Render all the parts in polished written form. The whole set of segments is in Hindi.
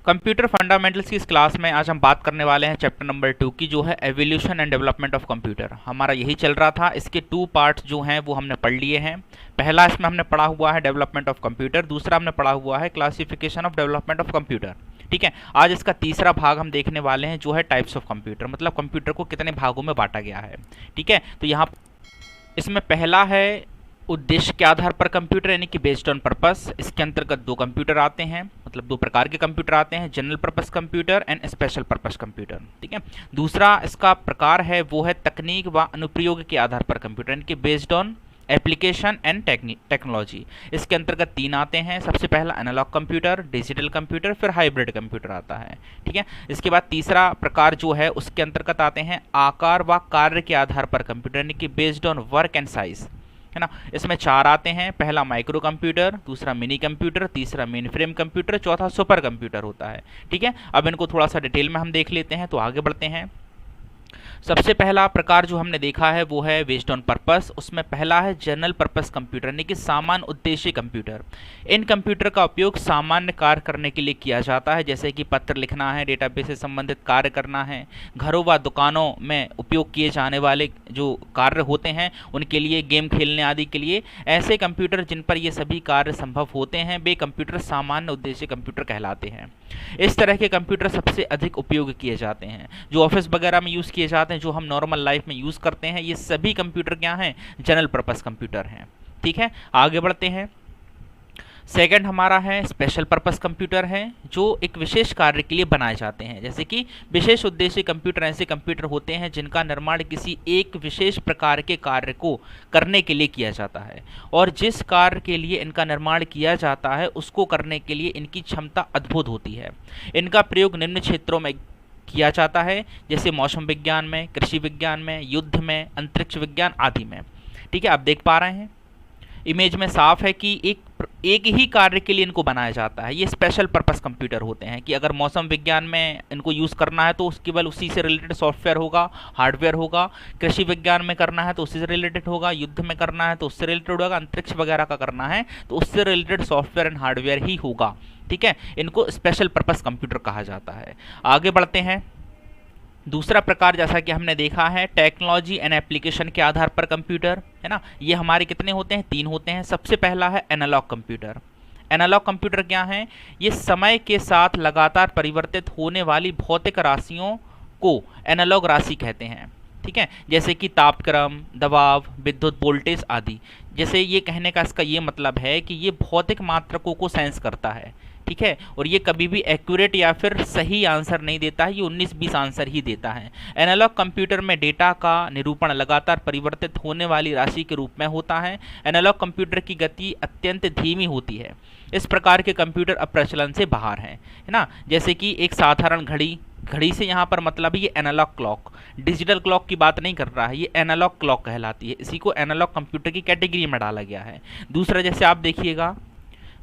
कंप्यूटर फंडामेंटल्स की इस क्लास में आज हम बात करने वाले हैं चैप्टर नंबर 2 की, जो है evolution and development of computer. हमारा यही चल रहा था। इसके 2 पार्ट्स जो हैं वो हमने पढ़ लिए हैं। पहला इसमें हमने पढ़ा हुआ है डेवलपमेंट ऑफ कंप्यूटर, दूसरा हमने पढ़ा हुआ है classification of development of computer. ठीक है, आज इसका तीसरा भाग हम देखने वाले हैं, जो है टाइप्स ऑफ कंप्यूटर, मतलब कंप्यूटर को कितने भागों में बांटा गया है। ठीक है, तो यहाँ इसमें पहला है उद्देश्य के आधार पर कंप्यूटर, यानी कि बेस्ड ऑन पर्पस। इसके अंतर्गत 2 कंप्यूटर आते हैं, मतलब 2 प्रकार के कंप्यूटर आते हैं, general purpose computer and special purpose computer. ठीक है, दूसरा इसका प्रकार है वो है तकनीक व अनुप्रयोग के आधार पर कंप्यूटर, यानी कि based on application and technology. इसके अंतर्गत 3 आते हैं। सबसे पहला एनालॉग कंप्यूटर, डिजिटल कंप्यूटर, फिर हाइब्रिड कंप्यूटर आता है। ठीक है, इसके बाद तीसरा प्रकार जो है उसके अंतर्गत आते हैं आकार व कार्य के आधार पर कंप्यूटर, यानी कि based on work and size, है ना। इसमें 4 आते हैं। पहला माइक्रो कंप्यूटर, दूसरा मिनी कंप्यूटर, तीसरा मेन फ्रेम कंप्यूटर, चौथा सुपर कंप्यूटर होता है। ठीक है, अब इनको थोड़ा सा डिटेल में हम देख लेते हैं, तो आगे बढ़ते हैं। सबसे पहला प्रकार जो हमने देखा है वो है बेस्ड ऑन पर्पस। उसमें पहला है जनरल पर्पस कंप्यूटर, यानी कि सामान्य उद्देश्य कंप्यूटर। इन कंप्यूटर का उपयोग सामान्य कार्य करने के लिए किया जाता है, जैसे कि पत्र लिखना है, डेटाबेस से संबंधित कार्य करना है, घरों व दुकानों में उपयोग किए जाने वाले जो कार्य होते हैं उनके लिए, गेम खेलने आदि के लिए। ऐसे कंप्यूटर जिन पर ये सभी कार्य संभव होते हैं वे कंप्यूटर सामान्य उद्देश्य कंप्यूटर कहलाते हैं। इस तरह के कंप्यूटर सबसे अधिक उपयोग किए जाते हैं, जो ऑफिस वगैरह में यूज़ किए जाते हैं, जो हम नॉर्मल लाइफ में यूज़ करते हैं। ये सभी कंप्यूटर क्या हैं? जनरल पर्पस कंप्यूटर हैं। ठीक है, आगे बढ़ते हैं। सेकंड हमारा है स्पेशल पर्पस कंप्यूटर है, जो एक विशेष कार्य के लिए बनाए जाते हैं। जैसे कि विशेष उद्देश्य कंप्यूटर ऐसे कंप्यूटर होते हैं जिनका निर्माण किसी एक विशेष प्रकार के कार्य को करने के लिए किया जाता है, और जिस कार्य के लिए इनका निर्माण किया जाता है उसको करने के लिए इनकी क्षमता अद्भुत होती है। इनका प्रयोग निम्न क्षेत्रों में किया जाता है, जैसे मौसम विज्ञान में, कृषि विज्ञान में, युद्ध में, अंतरिक्ष विज्ञान आदि में। ठीक है, आप देख पा रहे हैं इमेज में साफ है कि एक ही कार्य के लिए इनको बनाया जाता है। ये स्पेशल पर्पस कंप्यूटर होते हैं कि अगर मौसम विज्ञान में इनको यूज़ करना है तो केवल उसी से रिलेटेड सॉफ्टवेयर होगा, हार्डवेयर होगा। कृषि विज्ञान में करना है तो उसी से रिलेटेड होगा। युद्ध में करना है तो उससे रिलेटेड होगा। अंतरिक्ष वगैरह का करना है तो उससे रिलेटेड सॉफ्टवेयर एंड हार्डवेयर ही होगा। ठीक है, इनको स्पेशल पर्पस कंप्यूटर कहा जाता है। आगे बढ़ते हैं। दूसरा प्रकार जैसा कि हमने देखा है टेक्नोलॉजी एंड एप्लीकेशन के आधार पर कंप्यूटर, है ना। ये हमारे कितने होते हैं? 3 होते हैं। सबसे पहला है एनालॉग कंप्यूटर। एनालॉग कंप्यूटर क्या है? ये समय के साथ लगातार परिवर्तित होने वाली भौतिक राशियों को एनालॉग राशि कहते हैं। ठीक है, जैसे कि तापक्रम, दबाव, विद्युत वोल्टेज आदि। जैसे ये कहने का इसका ये मतलब है कि ये भौतिक मात्रकों को सेंस करता है। ठीक है, और ये कभी भी एक्यूरेट या फिर सही आंसर नहीं देता है, ये 19-20 आंसर ही देता है। एनालॉग कंप्यूटर में डेटा का निरूपण लगातार परिवर्तित होने वाली राशि के रूप में होता है। एनालॉग कंप्यूटर की गति अत्यंत धीमी होती है। इस प्रकार के कंप्यूटर अब प्रचलन से बाहर हैं, है ना। जैसे कि एक साधारण घड़ी से यहाँ पर मतलब ये एनालॉग क्लॉक, डिजिटल क्लॉक की बात नहीं कर रहा है, ये एनालॉग क्लॉक कहलाती है। इसी को एनालॉग कंप्यूटर की कैटेगरी में डाला गया है। दूसरा, जैसे आप देखिएगा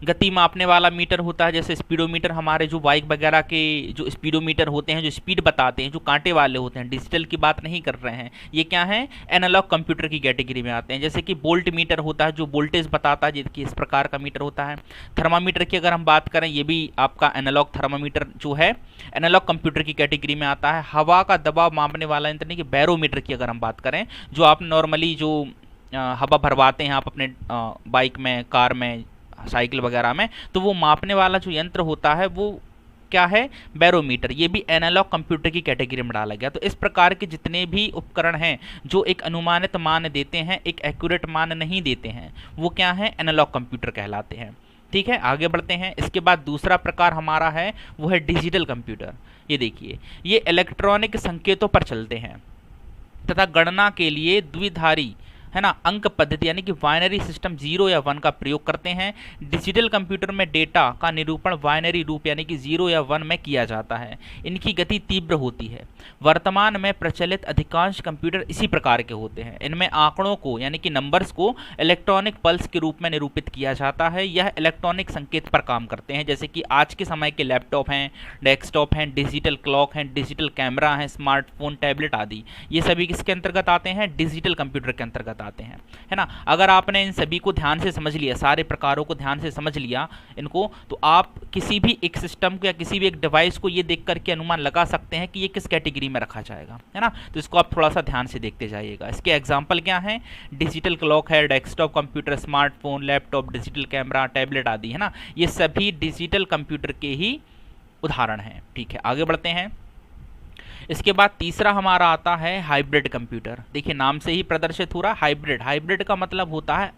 गति मापने वाला मीटर होता है, जैसे स्पीडोमीटर, हमारे जो बाइक वगैरह के जो स्पीडोमीटर होते हैं, जो स्पीड बताते हैं, जो कांटे वाले होते हैं, डिजिटल की बात नहीं कर रहे हैं। ये क्या है? एनालॉग कंप्यूटर की कैटेगरी में आते हैं। जैसे कि वोल्ट मीटर होता है, जो वोल्टेज बताता है, जिसकी इस प्रकार का मीटर होता है। थर्मामीटर की अगर हम बात करें, ये भी आपका एनालॉग थर्मामीटर जो है एनालॉग कंप्यूटर की कैटेगरी में आता है। हवा का दबाव मापने वाला यंत्र, नहीं कि बैरोमीटर की अगर हम बात करें, जो आप नॉर्मली जो हवा भरवाते हैं आप अपने बाइक में, कार में, साइकिल वगैरह में, तो वो मापने वाला जो यंत्र होता है वो क्या है? बैरोमीटर। ये भी एनालॉग कंप्यूटर की कैटेगरी में डाला गया। तो इस प्रकार के जितने भी उपकरण हैं जो एक अनुमानित मान देते हैं, एक एक्यूरेट मान नहीं देते हैं, वो क्या है? एनालॉग कंप्यूटर कहलाते हैं। ठीक है, आगे बढ़ते हैं। इसके बाद दूसरा प्रकार हमारा है वो है डिजिटल कंप्यूटर। ये देखिए, ये इलेक्ट्रॉनिक संकेतों पर चलते हैं तथा गणना के लिए द्विधारी, है ना, अंक पद्धति यानी कि बाइनरी सिस्टम 0 या 1 का प्रयोग करते हैं। डिजिटल कंप्यूटर में डेटा का निरूपण बाइनरी रूप यानी कि 0 या 1 में किया जाता है। इनकी गति तीव्र होती है। वर्तमान में प्रचलित अधिकांश कंप्यूटर इसी प्रकार के होते हैं। इनमें आंकड़ों को यानी कि नंबर्स को इलेक्ट्रॉनिक पल्स के रूप में निरूपित किया जाता है। यह इलेक्ट्रॉनिक संकेत पर काम करते हैं, जैसे कि आज के समय के लैपटॉप हैं, डेस्कटॉप हैं, डिजिटल क्लॉक हैं, डिजिटल कैमरा हैं, स्मार्टफोन, टैबलेट आदि। ये सभी किसके अंतर्गत आते हैं? डिजिटल कंप्यूटर के अंतर्गत बताते हैं, है ना। अगर आपने इन सभी को ध्यान से समझ लिया, सारे प्रकारों को ध्यान से समझ लिया इनको, तो आप किसी भी एक सिस्टम को या किसी भी एक डिवाइस को ये देख करके अनुमान लगा सकते हैं कि ये किस कैटेगरी में रखा जाएगा, है ना। तो इसको आप थोड़ा सा ध्यान से देखते जाइएगा। इसके एग्जाम्पल क्या हैं, डिजिटल क्लॉक है, desktop computer, smartphone, laptop, digital camera, tablet आदि, है ना। ये सभी डिजिटल कंप्यूटर के ही उदाहरण हैं। ठीक है, आगे बढ़ते हैं। इसके बाद तीसरा हमारा आता है हाइब्रिड कंप्यूटर। देखिए नाम से ही प्रदर्शित हो रहा है हाइब्रिड। हाइब्रिड का मतलब होता है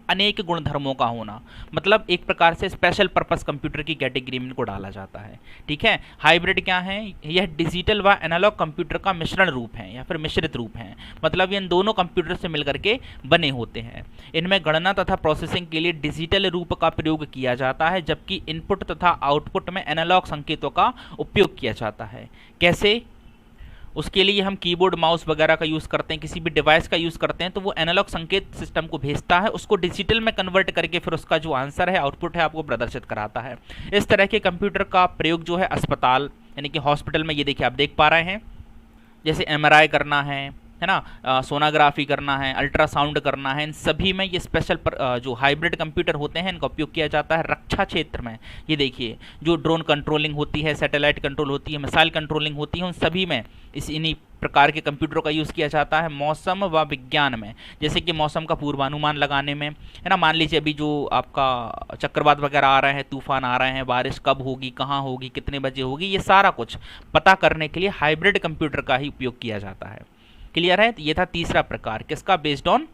अनेक गुणधर्मों का होना, मतलब एक प्रकार से स्पेशल पर्पस कंप्यूटर की कैटेगरी में इनको डाला जाता है। ठीक है, हाइब्रिड क्या है, यह डिजिटल व एनालॉग कंप्यूटर का मिश्रण रूप है या फिर मिश्रित रूप है, मतलब ये इन दोनों कंप्यूटर से मिलकर के बने होते हैं। इनमें गणना तथा प्रोसेसिंग के लिए डिजिटल रूप का प्रयोग किया जाता है, जबकि इनपुट तथा आउटपुट में एनालॉग संकेतों का उपयोग किया जाता है। कैसे, उसके लिए हम कीबोर्ड माउस वगैरह का यूज़ करते हैं, किसी भी डिवाइस का यूज़ करते हैं, तो वो एनालॉग संकेत सिस्टम को भेजता है, उसको डिजिटल में कन्वर्ट करके फिर उसका जो आंसर है, आउटपुट है, आपको प्रदर्शित कराता है। इस तरह के कंप्यूटर का प्रयोग जो है अस्पताल यानी कि हॉस्पिटल में, ये देखिए आप देख पा रहे हैं, जैसे एमआरआई करना है ना, सोनोग्राफी करना है, अल्ट्रासाउंड करना है, इन सभी में ये स्पेशल जो हाइब्रिड कंप्यूटर होते हैं इनका उपयोग किया जाता है। रक्षा क्षेत्र में ये देखिए जो ड्रोन कंट्रोलिंग होती है, सैटेलाइट कंट्रोल होती है, मिसाइल कंट्रोलिंग होती है, उन सभी में इन्हीं प्रकार के कंप्यूटरों का यूज़ किया जाता है। मौसम व विज्ञान में, जैसे कि मौसम का पूर्वानुमान लगाने में, है ना, मान लीजिए अभी जो आपका चक्रवात वगैरह आ रहे हैं, तूफान आ रहे हैं, बारिश कब होगी, कहाँ होगी, कितने बजे होगी, ये सारा कुछ पता करने के लिए हाइब्रिड कंप्यूटर का ही उपयोग किया जाता है। क्लियर है, तो ये था तीसरा प्रकार किसका, बेस्ड ऑन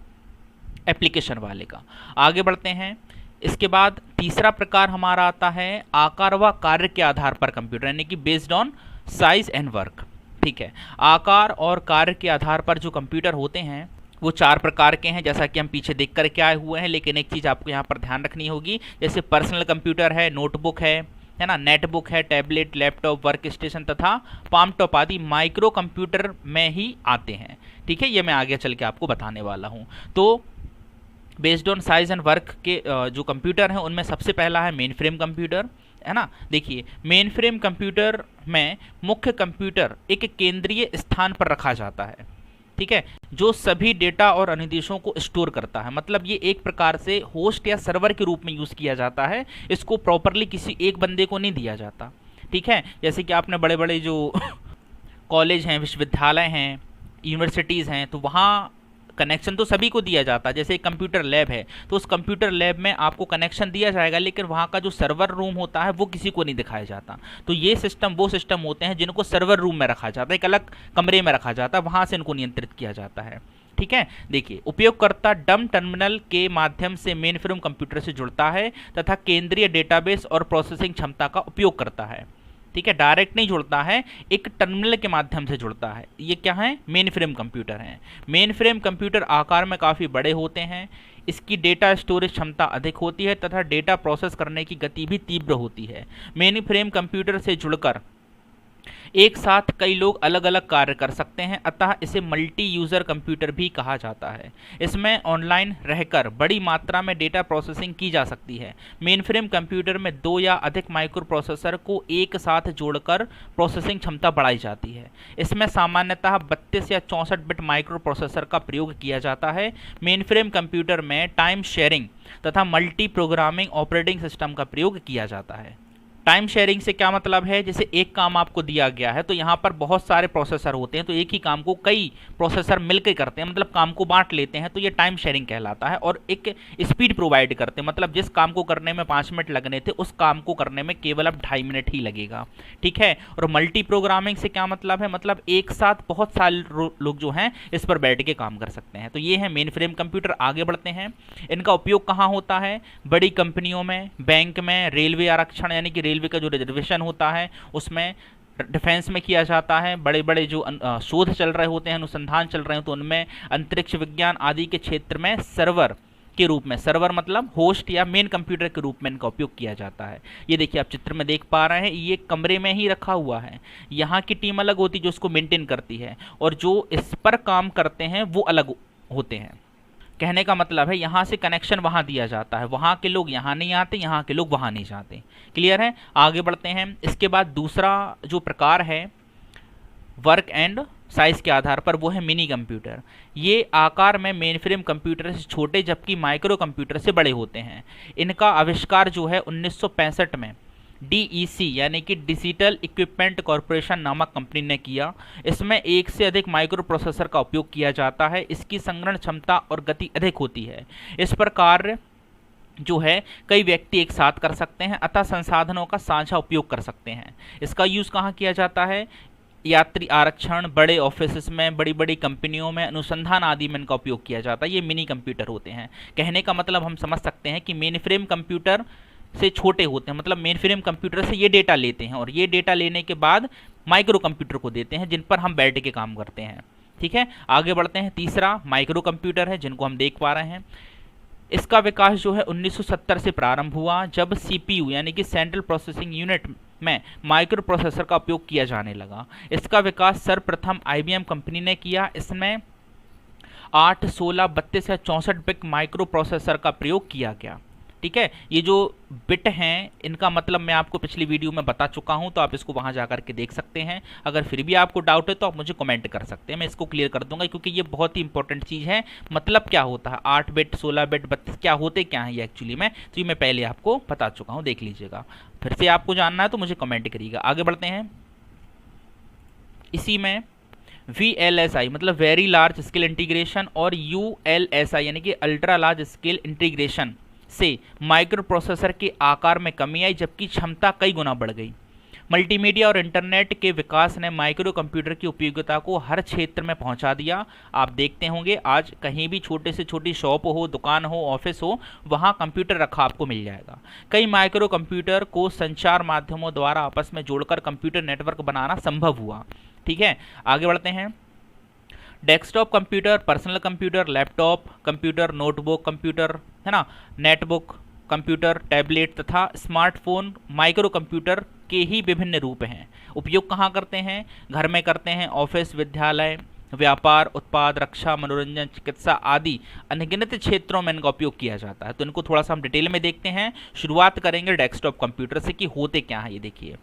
एप्लीकेशन वाले का। आगे बढ़ते हैं। इसके बाद तीसरा प्रकार हमारा आता है आकार व कार्य के आधार पर कंप्यूटर, यानी कि based on size and work. ठीक है, आकार और कार्य के आधार पर जो कंप्यूटर होते हैं वो 4 प्रकार के हैं, जैसा कि हम पीछे देख कर के आए हुए हैं। लेकिन एक चीज़ आपको यहाँ पर ध्यान रखनी होगी, जैसे पर्सनल कंप्यूटर है, नोटबुक है ना, नेटबुक है, टैबलेट, लैपटॉप, वर्क स्टेशन तथा पामटॉप आदि माइक्रो कंप्यूटर में ही आते हैं। ठीक है, ये मैं आगे चल के आपको बताने वाला हूँ। तो based on size and work के जो कंप्यूटर हैं उनमें सबसे पहला है मेन फ्रेम कंप्यूटर, है ना। देखिए मेन फ्रेम कंप्यूटर में मुख्य कंप्यूटर एक केंद्रीय स्थान पर रखा जाता है, ठीक है, जो सभी डेटा और अनुदेशों को स्टोर करता है। मतलब ये एक प्रकार से होस्ट या सर्वर के रूप में यूज़ किया जाता है, इसको प्रॉपरली किसी एक बंदे को नहीं दिया जाता। ठीक है, जैसे कि आपने बड़े बड़े जो कॉलेज हैं, विश्वविद्यालय हैं, यूनिवर्सिटीज़ हैं, तो वहाँ कनेक्शन तो सभी को दिया जाता है। जैसे एक कंप्यूटर लैब है तो उस कंप्यूटर लैब में आपको कनेक्शन दिया जाएगा, लेकिन वहाँ का जो सर्वर रूम होता है वो किसी को नहीं दिखाया जाता। तो ये सिस्टम वो सिस्टम होते हैं जिनको सर्वर रूम में रखा जाता है, एक अलग कमरे में रखा जाता है, वहाँ से इनको नियंत्रित किया जाता है। ठीक है, देखिए उपयोगकर्ता डम टर्मिनल के माध्यम से मेन फ्रेम कंप्यूटर से जुड़ता है तथा केंद्रीय डेटाबेस और प्रोसेसिंग क्षमता का उपयोग करता है। ठीक है, डायरेक्ट नहीं जुड़ता है, एक टर्मिनल के माध्यम से जुड़ता है। ये क्या है, मेन फ्रेम कंप्यूटर हैं। मेन फ्रेम कंप्यूटर आकार में काफ़ी बड़े होते हैं, इसकी डेटा स्टोरेज क्षमता अधिक होती है तथा डेटा प्रोसेस करने की गति भी तीव्र होती है। मेन फ्रेम कंप्यूटर से जुड़कर एक साथ कई लोग अलग अलग कार्य कर सकते हैं, अतः इसे मल्टी यूज़र कंप्यूटर भी कहा जाता है। इसमें ऑनलाइन रहकर बड़ी मात्रा में डेटा प्रोसेसिंग की जा सकती है। मेनफ्रेम कंप्यूटर में 2 या अधिक माइक्रो प्रोसेसर को एक साथ जोड़कर प्रोसेसिंग क्षमता बढ़ाई जाती है। इसमें सामान्यतः 32 या 64 बिट माइक्रो प्रोसेसर का प्रयोग किया जाता है। मेनफ्रेम कंप्यूटर में टाइम शेयरिंग तथा मल्टी प्रोग्रामिंग ऑपरेटिंग सिस्टम का प्रयोग किया जाता है। टाइम शेयरिंग से क्या मतलब है, जैसे एक काम आपको दिया गया है तो यहाँ पर बहुत सारे प्रोसेसर होते हैं, तो एक ही काम को कई प्रोसेसर मिलकर करते हैं, मतलब काम को बांट लेते हैं, तो ये टाइम शेयरिंग कहलाता है। और एक स्पीड प्रोवाइड करते हैं, मतलब जिस काम को करने में 5 मिनट लगने थे उस काम को करने में केवल अब 2.5 मिनट ही लगेगा। ठीक है, और मल्टी प्रोग्रामिंग से क्या मतलब है, मतलब एक साथ बहुत सारे लोग जो हैं इस पर बैठ के काम कर सकते हैं। तो ये है मेन फ्रेम कंप्यूटर। आगे बढ़ते हैं, इनका उपयोग कहाँ होता है, बड़ी कंपनियों में, बैंक में, रेलवे आरक्षण यानी कि रेलवे का जो रिजर्वेशन होता है उसमें, डिफेंस में किया जाता है। बड़े बड़े जो शोध चल रहे होते हैं, अनुसंधान चल रहे हैं, तो उनमें, अंतरिक्ष विज्ञान आदि के क्षेत्र में सर्वर के रूप में, सर्वर मतलब होस्ट या मेन कंप्यूटर के रूप में इनका उपयोग किया जाता है। ये देखिए आप चित्र में देख पा रहे हैं, ये कमरे में ही रखा हुआ है। यहाँ की टीम अलग होती है जो इसको मेंटेन करती है, और जो इस पर काम करते हैं वो अलग होते हैं। कहने का मतलब है यहाँ से कनेक्शन वहाँ दिया जाता है, वहाँ के लोग यहाँ नहीं आते, यहाँ के लोग वहाँ नहीं जाते। क्लियर है, आगे बढ़ते हैं। इसके बाद दूसरा जो प्रकार है वर्क एंड साइज के आधार पर, वो है मिनी कंप्यूटर। ये आकार में मेन फ्रेम कंप्यूटर से छोटे जबकि माइक्रो कंप्यूटर से बड़े होते हैं। इनका आविष्कार जो है 1965 में DEC यानी कि डिजिटल इक्विपमेंट कॉरपोरेशन नामक कंपनी ने किया। इसमें एक से अधिक माइक्रो प्रोसेसर का उपयोग किया जाता है। इसकी संग्रहण क्षमता और गति अधिक होती है। इस पर कार्य जो है कई व्यक्ति एक साथ कर सकते हैं, अतः संसाधनों का साझा उपयोग कर सकते हैं। इसका यूज़ कहाँ किया जाता है? यात्री आरक्षण, बड़े ऑफिस में, बड़ी बड़ी कंपनियों में, अनुसंधान आदि में इनका उपयोग किया जाता है। ये मिनी कंप्यूटर होते हैं। कहने का मतलब हम समझ सकते हैं कि मेन फ्रेम कंप्यूटर से छोटे होते हैं, मतलब मेन फ्रेम कंप्यूटर से ये डेटा लेते हैं और ये डेटा लेने के बाद माइक्रो कंप्यूटर को देते हैं जिन पर हम बैठ के काम करते हैं। ठीक है, आगे बढ़ते हैं। तीसरा माइक्रो कंप्यूटर है जिनको हम देख पा रहे हैं। इसका विकास जो है 1970 से प्रारंभ हुआ, जब CPU यानी कि सेंट्रल प्रोसेसिंग यूनिट में माइक्रो प्रोसेसर का उपयोग किया जाने लगा। इसका विकास सर्वप्रथम IBM कंपनी ने किया। इसमें 8, 16, 32 या 64 बिट माइक्रो प्रोसेसर का प्रयोग किया गया। ठीक है, ये जो बिट हैं इनका मतलब मैं आपको पिछली वीडियो में बता चुका हूं, तो आप इसको वहां जाकर के देख सकते हैं। अगर फिर भी आपको डाउट है तो आप मुझे कमेंट कर सकते हैं, मैं इसको क्लियर कर दूंगा, क्योंकि ये बहुत ही इंपॉर्टेंट चीज़ है। मतलब क्या होता है 8 बिट, 16 बिट, 32 क्या होते क्या है ये एक्चुअली में, तो ये मैं पहले आपको बता चुका हूँ, देख लीजिएगा। फिर से आपको जानना है तो मुझे कमेंट करिएगा। आगे बढ़ते हैं। इसी में VLSI मतलब वेरी लार्ज स्केल इंटीग्रेशन और ULSI यानी कि अल्ट्रा लार्ज स्केल इंटीग्रेशन से माइक्रो प्रोसेसर के आकार में कमी आई, जबकि क्षमता कई गुना बढ़ गई। मल्टीमीडिया और इंटरनेट के विकास ने माइक्रो कंप्यूटर की उपयोगिता को हर क्षेत्र में पहुंचा दिया। आप देखते होंगे आज कहीं भी छोटे से छोटी शॉप हो, दुकान हो, ऑफिस हो, वहां कंप्यूटर रखा आपको मिल जाएगा। कई माइक्रो कंप्यूटर को संचार माध्यमों द्वारा आपस में जोड़कर कंप्यूटर नेटवर्क बनाना संभव हुआ। ठीक है, आगे बढ़ते हैं। Desktop computer, personal computer, laptop computer, notebook computer, है ना, नेटबुक कंप्यूटर, टैबलेट तथा स्मार्टफोन माइक्रो कंप्यूटर के ही विभिन्न रूप हैं। उपयोग कहाँ करते हैं? घर में करते हैं, ऑफिस, विद्यालय, व्यापार, उत्पाद, रक्षा, मनोरंजन, चिकित्सा आदि अनगिनत क्षेत्रों में इनका उपयोग किया जाता है। तो इनको थोड़ा सा हम डिटेल में देखते हैं। शुरुआत करेंगे डेस्कटॉप कंप्यूटर से कि होते क्या है ये देखिए।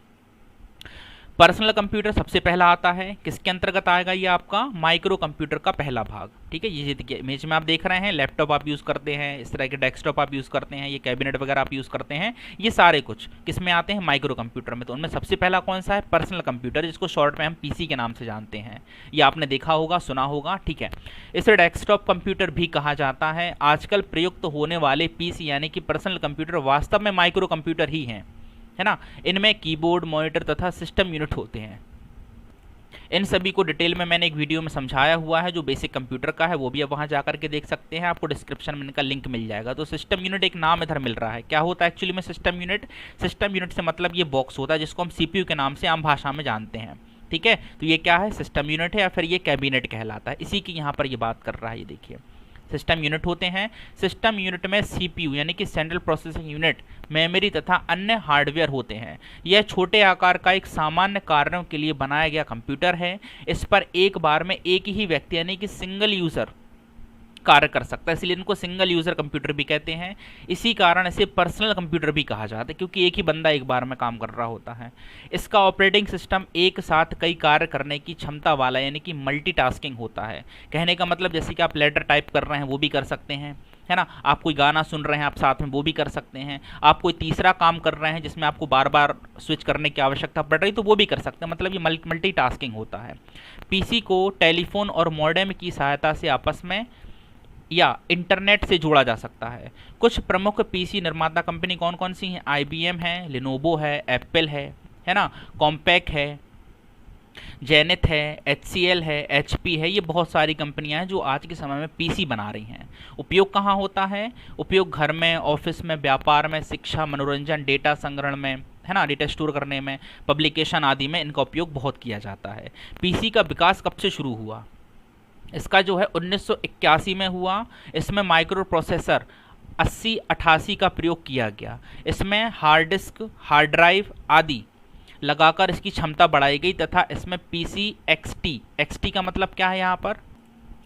पर्सनल कंप्यूटर सबसे पहला आता है, किसके अंतर्गत आएगा? ये आपका माइक्रो कंप्यूटर का पहला भाग। ठीक है, ये देखिए इमेज में आप देख रहे हैं, लैपटॉप आप यूज़ करते हैं, इस तरह के डेस्कटॉप आप यूज़ करते हैं, ये कैबिनेट वगैरह आप यूज़ करते हैं, ये सारे कुछ किस में आते हैं? माइक्रो कंप्यूटर में। तो उनमें सबसे पहला कौन सा है? पर्सनल कंप्यूटर, जिसको शॉर्ट में हम PC के नाम से जानते हैं। ये आपने देखा होगा, सुना होगा। ठीक है, इसे डेस्कटॉप कंप्यूटर भी कहा जाता है। आजकल प्रयुक्त होने वाले PC यानी कि पर्सनल कंप्यूटर वास्तव में माइक्रो कंप्यूटर ही हैं, है ना। इनमें कीबोर्ड, मॉनिटर तथा सिस्टम यूनिट होते हैं। इन सभी को डिटेल में मैंने एक वीडियो में समझाया हुआ है जो बेसिक कंप्यूटर का है, वो भी आप वहां जाकर के देख सकते हैं, आपको डिस्क्रिप्शन में इनका लिंक मिल जाएगा। तो सिस्टम यूनिट एक नाम इधर मिल रहा है, क्या होता है एक्चुअली में सिस्टम यूनिट? सिस्टम यूनिट से मतलब ये बॉक्स होता है जिसको हम CPU के नाम से आम भाषा में जानते हैं। ठीक है, तो ये क्या है? सिस्टम यूनिट है या फिर ये कैबिनेट कहलाता है, इसी की यहाँ पर ये बात कर रहा है। ये देखिए सिस्टम यूनिट होते हैं। सिस्टम यूनिट में CPU यानी कि सेंट्रल प्रोसेसिंग यूनिट, मेमोरी तथा अन्य हार्डवेयर होते हैं। यह छोटे आकार का एक सामान्य कार्यों के लिए बनाया गया कंप्यूटर है। इस पर एक बार में एक ही व्यक्ति यानी कि सिंगल यूजर कार्य कर सकता है, इसलिए इनको सिंगल यूजर कंप्यूटर भी कहते हैं। इसी कारण इसे पर्सनल कंप्यूटर भी कहा जाता है, क्योंकि एक ही बंदा एक बार में काम कर रहा होता है। इसका ऑपरेटिंग सिस्टम एक साथ कई कार्य करने की क्षमता वाला यानी कि मल्टीटास्किंग होता है। कहने का मतलब जैसे कि आप लेटर टाइप कर रहे हैं वो भी कर सकते हैं, है ना, आप कोई गाना सुन रहे हैं आप साथ में वो भी कर सकते हैं, आप कोई तीसरा काम कर रहे हैं जिसमें आपको बार बार स्विच करने की आवश्यकता पड़ रही तो वो भी कर सकते हैं, मतलब ये मल्टीटास्किंग होता है। PC को टेलीफोन और मॉडेम की सहायता से आपस में या इंटरनेट से जोड़ा जा सकता है। कुछ प्रमुख PC निर्माता कंपनी कौन कौन सी हैं? IBM है, लिनोवो है, एप्पल है ना, कॉम्पैक है, जेनिथ है, HCL है, HP है। ये बहुत सारी कंपनियां हैं जो आज के समय में PC बना रही हैं। उपयोग कहाँ होता है? उपयोग घर में, ऑफिस में, व्यापार में, शिक्षा, मनोरंजन, डेटा संग्रहण में, है ना, डेटा स्टोर करने में, पब्लिकेशन आदि में इनका उपयोग बहुत किया जाता है। PC का विकास कब से शुरू हुआ? इसका जो है 1981 में हुआ। इसमें माइक्रो प्रोसेसर 8088 का प्रयोग किया गया। इसमें हार्ड डिस्क, हार्ड ड्राइव आदि लगाकर इसकी क्षमता बढ़ाई गई तथा इसमें PC XT का मतलब क्या है यहाँ पर?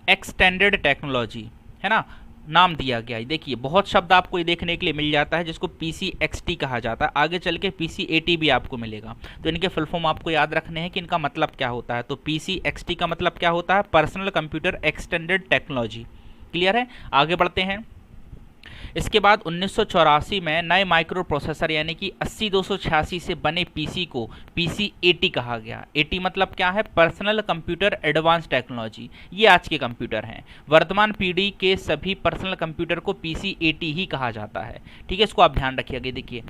एक्सटेंडेड टेक्नोलॉजी, है ना, नाम दिया गया है। देखिए बहुत शब्द आपको ये देखने के लिए मिल जाता है जिसको PCXT कहा जाता है, आगे चल के PCAT भी आपको मिलेगा। तो इनके फुल फॉर्म आपको याद रखने हैं कि इनका मतलब क्या होता है। तो PCXT का मतलब क्या होता है, personal computer extended technology. Clear है, आगे बढ़ते हैं। इसके बाद 1984 में नए माइक्रो प्रोसेसर यानी कि 80286 से बने पीसी को PCAT कहा गया। AT मतलब क्या है, पर्सनल कंप्यूटर एडवांस टेक्नोलॉजी। ये आज के कंप्यूटर हैं। वर्तमान पीढ़ी के सभी पर्सनल कंप्यूटर को PCAT ही कहा जाता है। ठीक है, इसको आप ध्यान रखिएगा। देखिए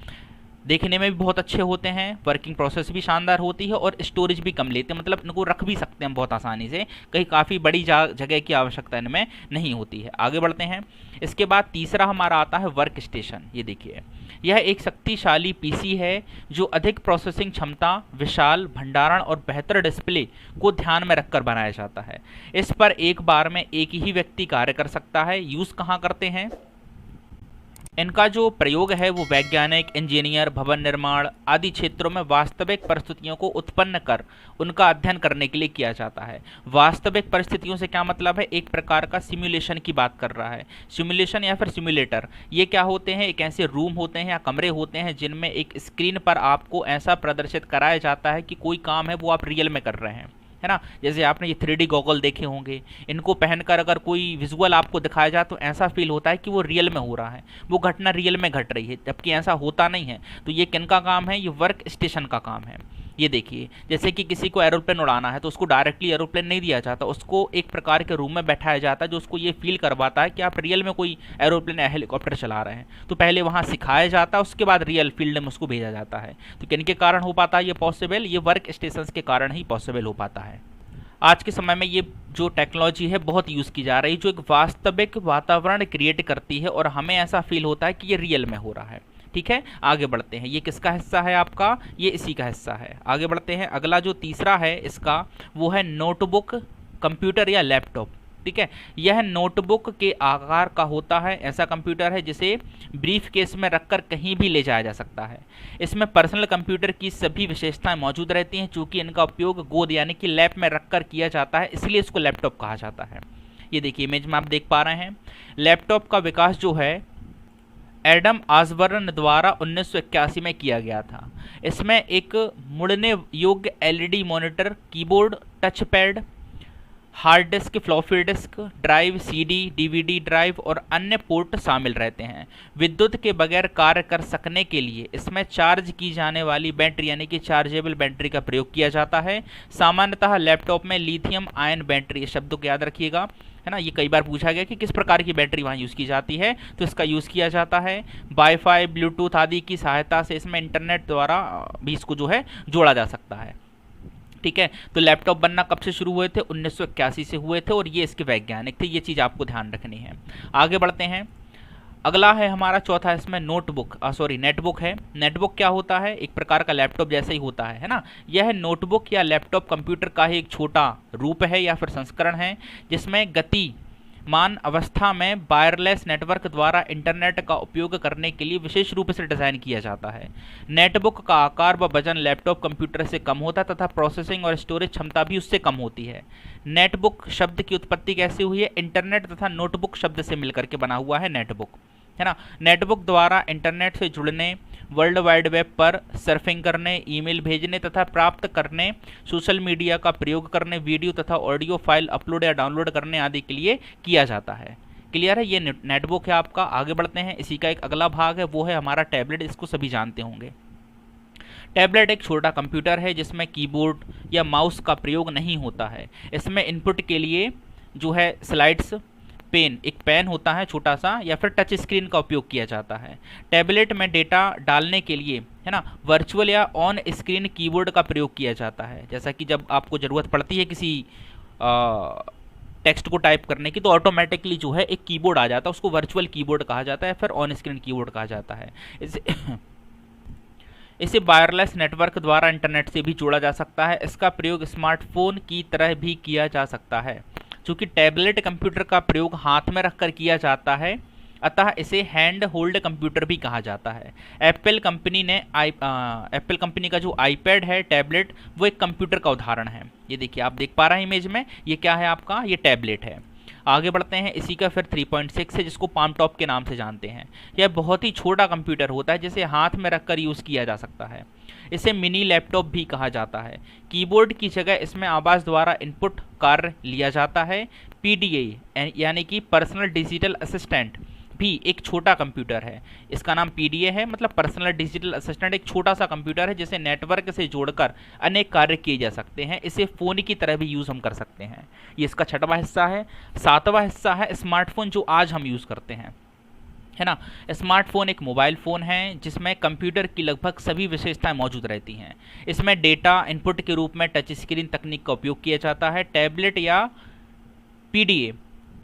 देखने में भी बहुत अच्छे होते हैं, वर्किंग प्रोसेस भी शानदार होती है और स्टोरेज भी कम लेते हैं, मतलब इनको रख भी सकते हैं बहुत आसानी से, कहीं काफ़ी बड़ी जगह की आवश्यकता इनमें नहीं होती है। आगे बढ़ते हैं। इसके बाद तीसरा हमारा आता है वर्क स्टेशन। ये देखिए यह एक शक्तिशाली पीसी है जो अधिक प्रोसेसिंग क्षमता, विशाल भंडारण और बेहतर डिस्प्ले को ध्यान में रखकर बनाया जाता है। इस पर एक बार में एक ही व्यक्ति कार्य कर सकता है। यूज़ कहाँ करते हैं इनका, जो प्रयोग है वो वैज्ञानिक, इंजीनियर, भवन निर्माण आदि क्षेत्रों में वास्तविक परिस्थितियों को उत्पन्न कर उनका अध्ययन करने के लिए किया जाता है। वास्तविक परिस्थितियों से क्या मतलब है, एक प्रकार का सिमुलेशन की बात कर रहा है। सिमुलेशन या फिर सिमुलेटर ये क्या होते हैं, एक ऐसे रूम होते हैं या कमरे होते हैं जिनमें एक स्क्रीन पर आपको ऐसा प्रदर्शित कराया जाता है कि कोई काम है वो आप रियल में कर रहे हैं, है ना। जैसे आपने ये 3D गॉगल देखे होंगे, इनको पहनकर अगर कोई विजुअल आपको दिखाया जाए तो ऐसा फील होता है कि वो रियल में हो रहा है, वो घटना रियल में घट रही है, जबकि ऐसा होता नहीं है। तो ये किन का काम है, ये वर्क स्टेशन का काम है। ये देखिए जैसे कि किसी को एरोप्लेन उड़ाना है तो उसको डायरेक्टली एरोप्लेन नहीं दिया जाता, उसको एक प्रकार के रूम में बैठाया जाता है जो उसको ये फील करवाता है कि आप रियल में कोई एरोप्लेन या हेलीकॉप्टर चला रहे हैं। तो पहले वहाँ सिखाया जाता है, उसके बाद रियल फील्ड में उसको भेजा जाता है। तो किन के कारण हो पाता है ये पॉसिबल, ये वर्क स्टेशन के कारण ही पॉसिबल हो पाता है। आज के समय में ये जो टेक्नोलॉजी है बहुत यूज़ की जा रही है, जो एक वास्तविक वातावरण क्रिएट करती है और हमें ऐसा फील होता है कि ये रियल में हो रहा है। ठीक है, आगे बढ़ते हैं। ये किसका हिस्सा है आपका, ये इसी का हिस्सा है। आगे बढ़ते हैं। अगला जो तीसरा है इसका वो है नोटबुक कंप्यूटर या लैपटॉप। ठीक है, यह नोटबुक के आकार का होता है। ऐसा कंप्यूटर है जिसे ब्रीफ केस में रखकर कहीं भी ले जाया जा सकता है। इसमें पर्सनल कंप्यूटर की सभी विशेषताएं मौजूद रहती हैं। चूंकि इनका उपयोग गोद यानी कि लैप में रखकर किया जाता है, इसलिए इसको लैपटॉप कहा जाता है। ये देखिए इमेज में आप देख पा रहे हैं। लैपटॉप का विकास जो है एडम ऑसबर्न द्वारा 1981 में किया गया था। इसमें एक मुड़ने योग्य LED monitor, keyboard, touch pad, hard disk, floppy disk drive, CD, DVD drive और अन्य पोर्ट शामिल रहते हैं। विद्युत के बगैर कार्य कर सकने के लिए इसमें चार्ज की जाने वाली बैटरी यानी कि चार्जेबल बैटरी का प्रयोग किया जाता है। सामान्यतः लैपटॉप में लिथियम आयन बैटरी, शब्दों को याद रखिएगा, है ना। ये कई बार पूछा गया कि किस प्रकार की बैटरी वहाँ यूज़ की जाती है, तो इसका यूज़ किया जाता है। वाईफाई, ब्लूटूथ आदि की सहायता से इसमें इंटरनेट द्वारा भी इसको जो है जोड़ा जा सकता है। ठीक है, तो लैपटॉप बनना कब से शुरू हुए थे, 1981 से हुए थे और ये इसके वैज्ञानिक थे। ये चीज़ आपको ध्यान रखनी है। आगे बढ़ते हैं। अगला है हमारा चौथा, इसमें नेटबुक है। नेटबुक क्या होता है, एक प्रकार का लैपटॉप जैसा ही होता है ना। यह नोटबुक या लैपटॉप कंप्यूटर का ही एक छोटा रूप है या फिर संस्करण है जिसमें गतिमान अवस्था में वायरलेस नेटवर्क द्वारा इंटरनेट का उपयोग करने के लिए विशेष रूप से डिज़ाइन किया जाता है। नेटबुक का आकार व वजन लैपटॉप कंप्यूटर से कम होता है तथा प्रोसेसिंग और स्टोरेज क्षमता भी उससे कम होती है। नेटबुक शब्द की उत्पत्ति कैसे हुई है, इंटरनेट तथा नोटबुक शब्द से मिलकर के बना हुआ है नेटबुक, है ना। नेटबुक द्वारा इंटरनेट से जुड़ने, वर्ल्ड वाइड वेब पर सर्फिंग करने, ईमेल भेजने तथा प्राप्त करने, सोशल मीडिया का प्रयोग करने, वीडियो तथा ऑडियो फाइल अपलोड या डाउनलोड करने आदि के लिए किया जाता है। क्लियर है, ये नेटबुक है आपका। आगे बढ़ते हैं। इसी का एक अगला भाग है वो है हमारा टैबलेट। इसको सभी जानते होंगे। टैबलेट एक छोटा कंप्यूटर है जिसमें कीबोर्ड या माउस का प्रयोग नहीं होता है। इसमें इनपुट के लिए जो है स्लाइड्स, एक पेन होता है छोटा सा, या फिर टच स्क्रीन का उपयोग किया जाता है। टैबलेट में डेटा डालने के लिए, है ना, वर्चुअल या ऑन स्क्रीन कीबोर्ड का प्रयोग किया जाता है। जैसा कि जब आपको ज़रूरत पड़ती है किसी टेक्स्ट को टाइप करने की तो ऑटोमेटिकली जो है एक कीबोर्ड आ जाता है, उसको वर्चुअल कीबोर्ड कहा जाता है, फिर ऑन स्क्रीन कीबोर्ड कहा जाता है। इसे वायरलेस नेटवर्क द्वारा इंटरनेट से भी जोड़ा जा सकता है। इसका प्रयोग स्मार्टफोन की तरह भी किया जा सकता है। चूँकि टैबलेट कंप्यूटर का प्रयोग हाथ में रखकर किया जाता है, अतः इसे हैंड होल्ड कंप्यूटर भी कहा जाता है। एप्पल कंपनी का जो आईपैड है टैबलेट, वो एक कंप्यूटर का उदाहरण है। ये देखिए आप देख पा रहे हैं इमेज में, ये क्या है आपका, ये टैबलेट है। आगे बढ़ते हैं, इसी का फिर 3.6 है जिसको पाम टॉप के नाम से जानते हैं। यह बहुत ही छोटा कंप्यूटर होता है जिसे हाथ में रखकर यूज़ किया जा सकता है। इसे मिनी लैपटॉप भी कहा जाता है। कीबोर्ड की जगह इसमें आवाज़ द्वारा इनपुट कार्य लिया जाता है। पीडीए यानी कि पर्सनल डिजिटल असिस्टेंट भी एक छोटा कंप्यूटर है। इसका नाम पीडीए है, मतलब पर्सनल डिजिटल असिस्टेंट एक छोटा सा कंप्यूटर है जिसे नेटवर्क से जोड़कर अनेक कार्य किए जा सकते हैं। इसे फ़ोन की तरह भी यूज़ हम कर सकते हैं। ये इसका छठवां हिस्सा है। सातवां हिस्सा है स्मार्टफोन, जो आज हम यूज़ करते हैं, है ना। स्मार्टफोन एक मोबाइल फ़ोन है जिसमें कंप्यूटर की लगभग सभी विशेषताएं मौजूद रहती हैं। इसमें डेटा इनपुट के रूप में टच स्क्रीन तकनीक का उपयोग किया जाता है। टैबलेट या पीडीए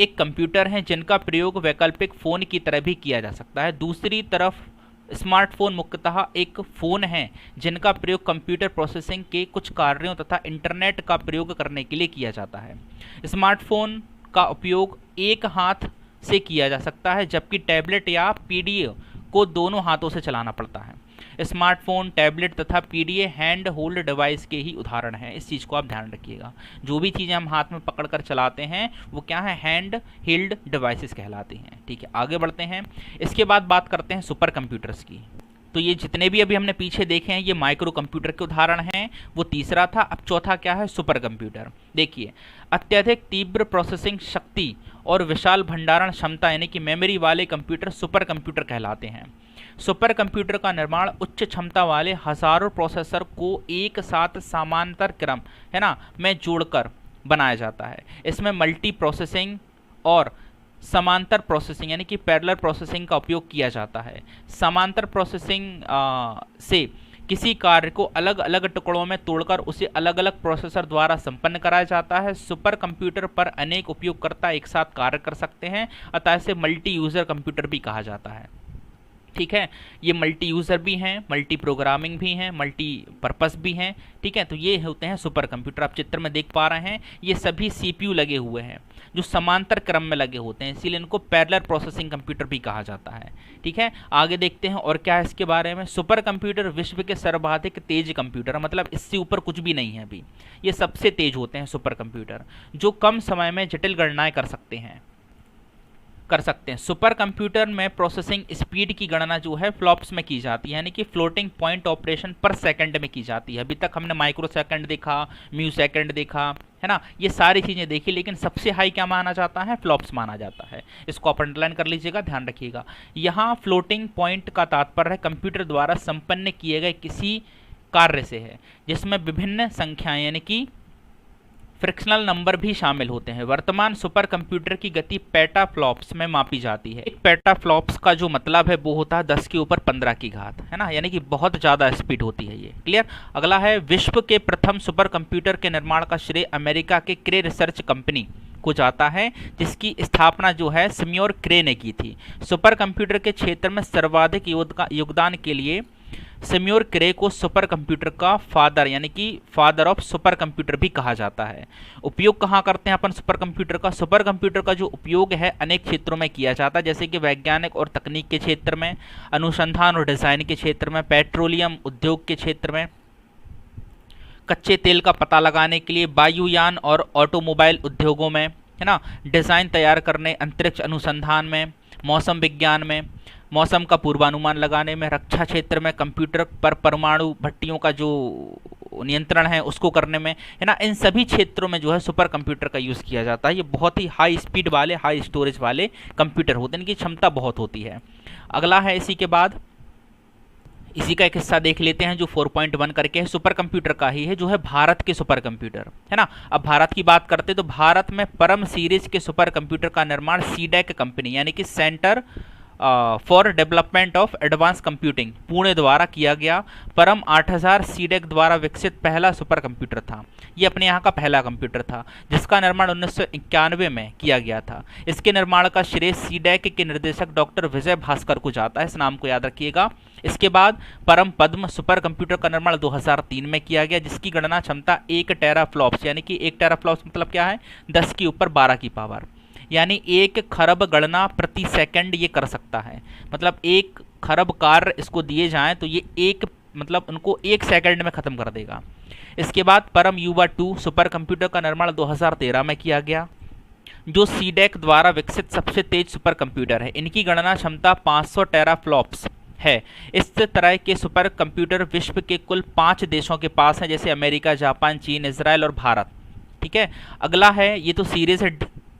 एक कंप्यूटर हैं जिनका प्रयोग वैकल्पिक फ़ोन की तरह भी किया जा सकता है। दूसरी तरफ स्मार्टफोन मुख्यतः एक फ़ोन है जिनका प्रयोग कंप्यूटर प्रोसेसिंग के कुछ कार्यों तथा इंटरनेट का प्रयोग करने के लिए किया जाता है। स्मार्टफोन का उपयोग एक हाथ से किया जा सकता है जबकि टैबलेट या पीडीए को दोनों हाथों से चलाना पड़ता है। स्मार्टफोन, टैबलेट तथा पीडीए हैंड होल्ड डिवाइस के ही उदाहरण हैं। इस चीज़ को आप ध्यान रखिएगा, जो भी चीज़ें हम हाथ में पकड़कर चलाते हैं वो क्या है, हैंड हेल्ड डिवाइसेस कहलाती हैं। ठीक है, आगे बढ़ते हैं। इसके बाद बात करते हैं सुपर कंप्यूटर्स की। तो ये जितने भी अभी हमने पीछे देखे हैं ये माइक्रो कंप्यूटर के उदाहरण हैं, वो तीसरा था। अब चौथा क्या है, सुपर कंप्यूटर। देखिए, अत्यधिक तीव्र प्रोसेसिंग शक्ति और विशाल भंडारण क्षमता यानी कि मेमोरी वाले कंप्यूटर सुपर कंप्यूटर कहलाते हैं। सुपर कंप्यूटर का निर्माण उच्च क्षमता वाले हजारों प्रोसेसर को एक साथ समांतर क्रम, है ना, में जोड़कर बनाया जाता है। इसमें मल्टी प्रोसेसिंग और समांतर प्रोसेसिंग यानी कि पैरेलल प्रोसेसिंग का उपयोग किया जाता है। समांतर प्रोसेसिंग से किसी कार्य को अलग अलग टुकड़ों में तोड़कर उसे अलग अलग प्रोसेसर द्वारा संपन्न कराया जाता है। सुपर कंप्यूटर पर अनेक उपयोगकर्ता एक साथ कार्य कर सकते हैं, अतः इसे मल्टी यूज़र कंप्यूटर भी कहा जाता है। ठीक है, ये मल्टी यूज़र भी हैं, मल्टी प्रोग्रामिंग भी हैं, मल्टी पर्पस भी हैं। ठीक है, तो ये होते हैं सुपर कंप्यूटर। आप चित्र में देख पा रहे हैं ये सभी सीपीयू लगे हुए हैं जो समांतर क्रम में लगे होते हैं, इसीलिए इनको पैरेलल प्रोसेसिंग कंप्यूटर भी कहा जाता है। ठीक है, आगे देखते हैं और क्या है इसके बारे में। सुपर कंप्यूटर विश्व के सर्वाधिक तेज कंप्यूटर, मतलब इससे ऊपर कुछ भी नहीं है अभी, ये सबसे तेज होते हैं सुपर कंप्यूटर, जो कम समय में जटिल गणनाएं कर सकते हैं। सुपर कंप्यूटर में प्रोसेसिंग स्पीड की गणना जो है फ्लॉप्स में की जाती है, यानी कि फ्लोटिंग पॉइंट ऑपरेशन पर सेकंड में की जाती है। अभी तक हमने माइक्रो सेकंड देखा, म्यू सेकंड देखा, है ना, ये सारी चीज़ें देखी, लेकिन सबसे हाई क्या माना जाता है, फ्लॉप्स माना जाता है। इसको आप अंडरलाइन कर लीजिएगा, ध्यान रखिएगा। यहाँ फ्लोटिंग पॉइंट का तात्पर्य है कंप्यूटर द्वारा संपन्न किए गए किसी कार्य से है जिसमें विभिन्न संख्याएं यानी कि फ्रिक्शनल नंबर भी शामिल होते हैं। वर्तमान सुपर कंप्यूटर की गति पेटाफ्लॉप्स में मापी जाती है। एक पेटाफ्लॉप्स का जो मतलब है वो होता है 10 के ऊपर 15 की घात, है ना, यानी कि बहुत ज़्यादा स्पीड होती है ये। क्लियर। अगला है, विश्व के प्रथम सुपर कंप्यूटर के निर्माण का श्रेय अमेरिका के क्रे रिसर्च कंपनी को जाता है, जिसकी स्थापना जो है सिम्योर क्रे ने की थी। सुपर कंप्यूटर के क्षेत्र में सर्वाधिक योगदान के लिए सिम्योर क्रे को सुपर कंप्यूटर का फादर यानी कि फादर ऑफ सुपर कंप्यूटर भी कहा जाता है। उपयोग कहाँ करते हैं अपन सुपर कंप्यूटर का? सुपर कंप्यूटर का जो उपयोग है अनेक क्षेत्रों में किया जाता है, जैसे कि वैज्ञानिक और तकनीक के क्षेत्र में, अनुसंधान और डिज़ाइन के क्षेत्र में, पेट्रोलियम उद्योग के क्षेत्र में, कच्चे तेल का पता लगाने के लिए, वायुयान और ऑटोमोबाइल उद्योगों में, है ना, डिज़ाइन तैयार करने, अंतरिक्ष अनुसंधान में, मौसम विज्ञान में, मौसम का पूर्वानुमान लगाने में, रक्षा क्षेत्र में, कंप्यूटर पर परमाणु भट्टियों का जो नियंत्रण है उसको करने में, है ना, इन सभी क्षेत्रों में जो है सुपर कंप्यूटर का यूज़ किया जाता है। ये बहुत ही हाई स्पीड वाले, हाई स्टोरेज वाले कंप्यूटर होते हैं, इनकी क्षमता बहुत होती है। अगला है इसी के बाद इसी का एक हिस्सा देख लेते हैं जो 4.1 करके है, सुपर कंप्यूटर का ही है, जो है भारत के सुपर कंप्यूटर, है ना। अब भारत की बात करते हैं तो भारत में परम सीरीज के सुपर कंप्यूटर का निर्माण सीडैक कंपनी यानी कि centre for development of advance computing Pune द्वारा किया गया। परम 8000 सीडैक द्वारा विकसित पहला सुपर कंप्यूटर था। ये अपने यहाँ का पहला कंप्यूटर था जिसका निर्माण 1991 में किया गया था। इसके निर्माण का श्रेय सीडैक के निर्देशक डॉक्टर विजय भास्कर को जाता है, इस नाम को याद रखिएगा। इसके बाद परम पद्म सुपर कंप्यूटर का निर्माण 2003 में किया गया, जिसकी गणना क्षमता 1 टेराफ्लॉप्स यानी कि 1 टेराफ्लॉप्स मतलब क्या है, 10 के ऊपर 12 की पावर, यानी 1 खरब गणना प्रति सेकंड ये कर सकता है। मतलब 1 खरब कार्य इसको दिए जाएं तो ये मतलब उनको 1 सेकंड में ख़त्म कर देगा। इसके बाद परम युवा 2 सुपर कंप्यूटर का निर्माण 2013 में किया गया। जो सीडेक द्वारा विकसित सबसे तेज सुपर कंप्यूटर है। इनकी गणना क्षमता 500 टेराफ्लॉप्स है। इस तरह के सुपर कंप्यूटर विश्व के कुल 5 देशों के पास हैं, जैसे अमेरिका, जापान, चीन, इजराइल और भारत। ठीक है, अगला है, ये तो सीरीज है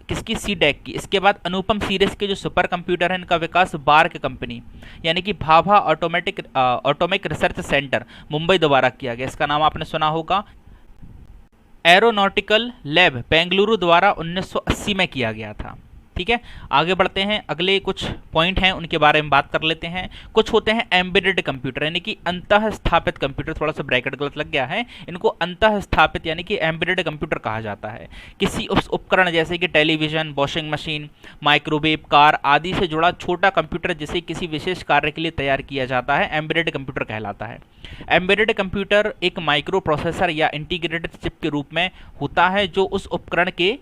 किसकी, सीडेक की। इसके बाद अनुपम सीरीज के जो सुपर कंप्यूटर है, इनका विकास बार्क कंपनी यानी कि Bhabha atomic research centre Mumbai द्वारा किया गया। इसका नाम आपने सुना होगा। एरोनॉटिकल लैब बेंगलुरु द्वारा 1980 में किया गया था। ठीक है, आगे बढ़ते हैं, अगले कुछ पॉइंट हैं उनके बारे में बात कर लेते हैं। कुछ होते हैं एम्बेडेड कंप्यूटर यानी कि अंतः स्थापित कंप्यूटर, थोड़ा सा ब्रैकेट गलत लग गया है, इनको अंतः स्थापित यानी कि एम्बेडेड कंप्यूटर कहा जाता है। किसी उपकरण जैसे कि television, washing machine, microwave, car आदि से जुड़ा छोटा कंप्यूटर जिसे किसी विशेष कार्य के लिए तैयार किया जाता है, एम्बेडेड कंप्यूटर कहलाता है। एम्बेडेड कंप्यूटर एक माइक्रो प्रोसेसर या इंटीग्रेटेड चिप के रूप में होता है जो उस उपकरण के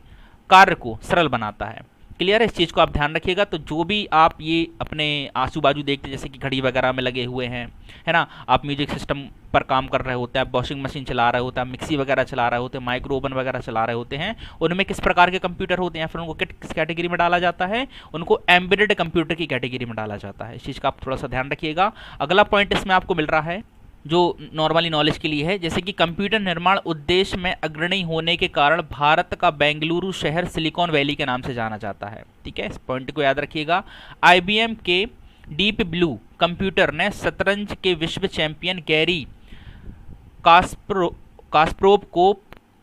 कार्य को सरल बनाता है। क्लियर है, इस चीज़ को आप ध्यान रखिएगा। तो जो भी आप ये अपने आजू बाजू देखते जैसे कि घड़ी वगैरह में लगे हुए हैं, है ना, आप म्यूजिक सिस्टम पर काम कर रहे होते हैं, आप वॉशिंग मशीन चला रहे होते हैं, आप मिक्सी वगैरह चला रहे होते हैं, माइक्रो ओवन वगैरह चला रहे होते हैं, उनमें किस प्रकार के कंप्यूटर होते हैं, फिर उनको किस कैटेगरी में डाला जाता है, उनको एम्बेडेड कंप्यूटर की कैटेगरी में डाला जाता है। इस चीज़ का आप थोड़ा सा ध्यान रखिएगा। अगला पॉइंट इसमें आपको मिल रहा है जो नॉर्मली नॉलेज के लिए है, जैसे कि कंप्यूटर निर्माण उद्देश्य में अग्रणी होने के कारण भारत का बेंगलुरु शहर सिलिकॉन वैली के नाम से जाना जाता है। ठीक है, इस पॉइंट को याद रखिएगा। IBM के डीप ब्लू कंप्यूटर ने शतरंज के विश्व चैंपियन गैरी कास्परोव को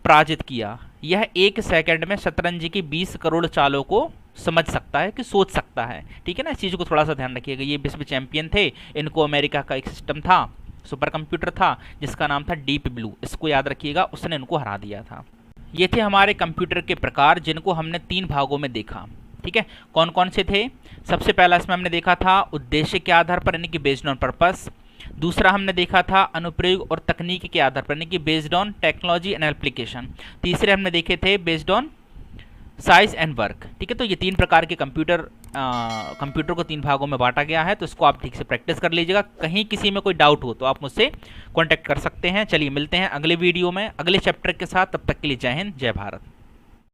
पराजित किया। यह 1 सेकंड में शतरंज की 20 करोड़ चालों को समझ सकता है कि सोच सकता है। ठीक है ना, इस चीज़ को थोड़ा सा ध्यान रखिएगा। ये विश्व चैंपियन थे, इनको अमेरिका का एक सिस्टम था, सुपर कंप्यूटर था जिसका नाम था डीप ब्लू, इसको याद रखिएगा, उसने इनको हरा दिया था। ये थे हमारे कंप्यूटर के प्रकार जिनको हमने 3 भागों में देखा। ठीक है, कौन कौन से थे? सबसे पहला इसमें हमने देखा था उद्देश्य के आधार पर यानी कि बेस्ड ऑन पर्पस। दूसरा हमने देखा था अनुप्रयोग और तकनीक के आधार पर यानी कि based on technology and application. तीसरे हमने देखे थे based on size and work. ठीक है, तो ये 3 प्रकार के कंप्यूटर को 3 भागों में बांटा गया है, तो इसको आप ठीक से प्रैक्टिस कर लीजिएगा। कहीं किसी में कोई डाउट हो तो आप मुझसे कांटेक्ट कर सकते हैं। चलिए मिलते हैं अगले वीडियो में अगले चैप्टर के साथ, तब तक के लिए जय हिंद, जय भारत।